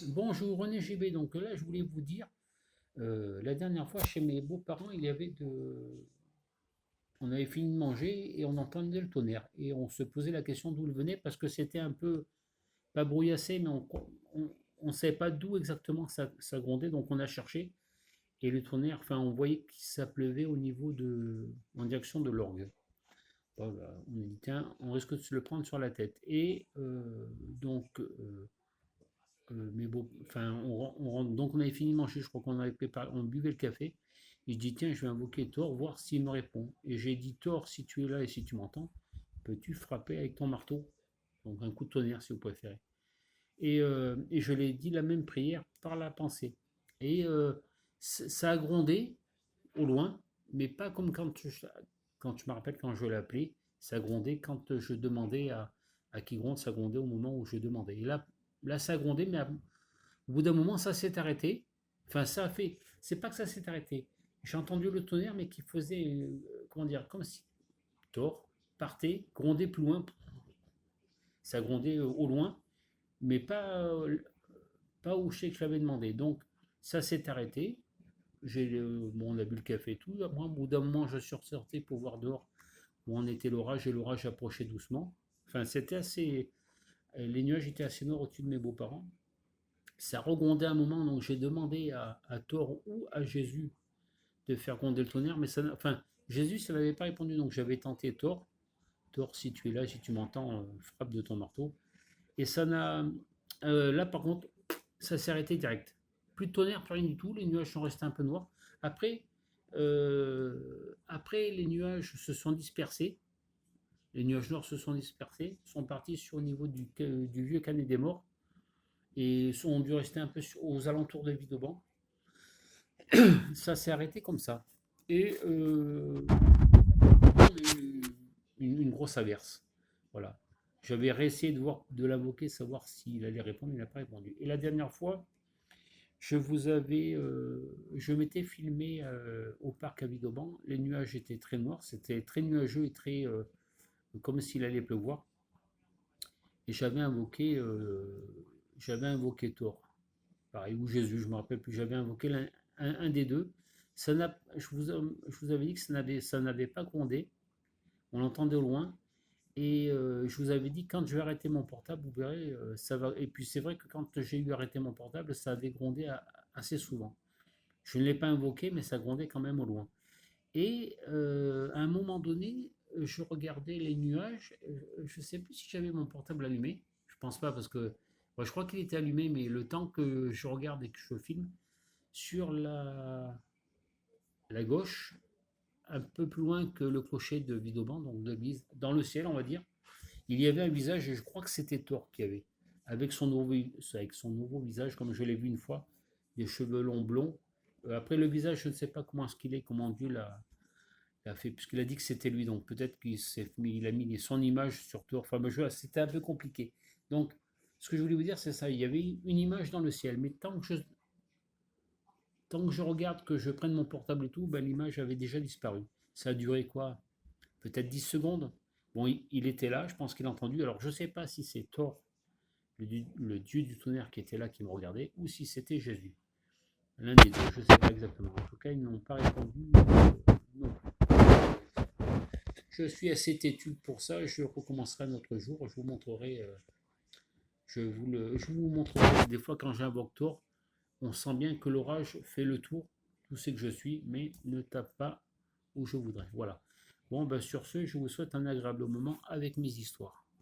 Bonjour René GB, donc là je voulais vous dire, la dernière fois chez mes beaux-parents, on avait fini de manger et on entendait le tonnerre. Et on se posait la question d'où il venait parce que c'était un peu, pas brouillassé, mais on savait pas d'où exactement ça grondait, donc on a cherché. Et le tonnerre, enfin on voyait que ça pleuvait en direction de l'orgue. Voilà, on a dit tiens, on risque de se le prendre sur la tête. Mais bon, enfin, donc on avait fini de manger, je crois qu'on avait préparé, on buvait le café. Et je dis, tiens, je vais invoquer Thor, voir s'il me répond. Et j'ai dit, Thor, si tu es là et si tu m'entends, peux-tu frapper avec ton marteau? Donc un coup de tonnerre, si vous préférez. Et je l'ai dit la même prière par la pensée. Et ça a grondé au loin, mais pas comme quand je me rappelle quand je l'appelais, ça grondait quand je demandais à qui gronde, ça grondait au moment où je demandais. Et là ça a grondé, mais au bout d'un moment, ça s'est arrêté. Enfin, ça a fait. C'est pas que ça s'est arrêté. J'ai entendu le tonnerre, mais qui faisait, comment dire, comme si Thor partait, grondait plus loin. Ça grondait au loin, mais pas où je sais que je l'avais demandé. Donc, ça s'est arrêté. Bon, on a bu le café et tout. Moi, au bout d'un moment, je suis ressorti pour voir dehors où en était l'orage et l'orage approchait doucement. Enfin, c'était assez. Les nuages étaient assez noirs au-dessus de mes beaux-parents. Ça regrondait un moment, donc j'ai demandé à Thor ou à Jésus de faire gronder le tonnerre, mais enfin, Jésus, ça n'avait pas répondu, donc j'avais tenté Thor. Thor, si tu es là, si tu m'entends, frappe de ton marteau. Et ça n'a. Là, par contre, ça s'est arrêté direct. Plus de tonnerre, plus rien du tout. Les nuages sont restés un peu noirs. Après les nuages se sont dispersés. Les nuages noirs se sont dispersés, sont partis sur au niveau du vieux Canet des Morts et ont dû rester un peu aux alentours de Vidauban. Ça s'est arrêté comme ça. Et une grosse averse. Voilà. J'avais réessayé de l'invoquer, savoir s'il allait répondre, il n'a pas répondu. Et la dernière fois, je m'étais filmé au parc à Vidauban. Les nuages étaient très noirs, c'était très nuageux et très comme s'il allait pleuvoir. Et j'avais invoqué Thor, pareil, ou Jésus, je me rappelle plus. J'avais invoqué un des deux. Je vous avais dit que ça n'avait pas grondé. On l'entendait au loin. Et je vous avais dit, quand je vais arrêter mon portable, vous verrez, ça va. Et puis c'est vrai que quand j'ai eu arrêté mon portable, ça avait grondé assez souvent. Je ne l'ai pas invoqué, mais ça grondait quand même au loin. Et à un moment donné, je regardais les nuages. Je ne sais plus si j'avais mon portable allumé. Je pense pas parce que je crois qu'il était allumé, mais le temps que je regarde et que je filme, sur la gauche, un peu plus loin que le clocher de Vidauban, donc de l'église, dans le ciel, on va dire, il y avait un visage, et je crois que c'était Thor qui avait, avec son nouveau visage, comme je l'ai vu une fois, des cheveux longs blonds. Après le visage, je ne sais pas comment est-ce qu'il est, comment Dieu l'a fait, puisqu'il a dit que c'était lui, donc peut-être il a mis son image sur Thor. Enfin, c'était un peu compliqué. Donc, ce que je voulais vous dire, c'est ça. Il y avait une image dans le ciel, mais tant que je regarde, que je prenne mon portable et tout, ben, l'image avait déjà disparu. Ça a duré quoi? Peut-être 10 secondes. Bon, il était là, je pense qu'il a entendu. Alors, je ne sais pas si c'est Thor, le dieu du tonnerre qui était là, qui me regardait, ou si c'était Jésus. L'un des deux, je ne sais pas exactement. En tout cas, ils n'ont pas répondu. Non. Je suis assez têtu pour ça. Je recommencerai un autre jour. Je vous montrerai. Je vous montrerai. Des fois, quand j'invoque Thor, on sent bien que l'orage fait le tour. Tout ce que je suis, mais ne tape pas où je voudrais. Voilà. Bon, ben sur ce, je vous souhaite un agréable moment avec mes histoires.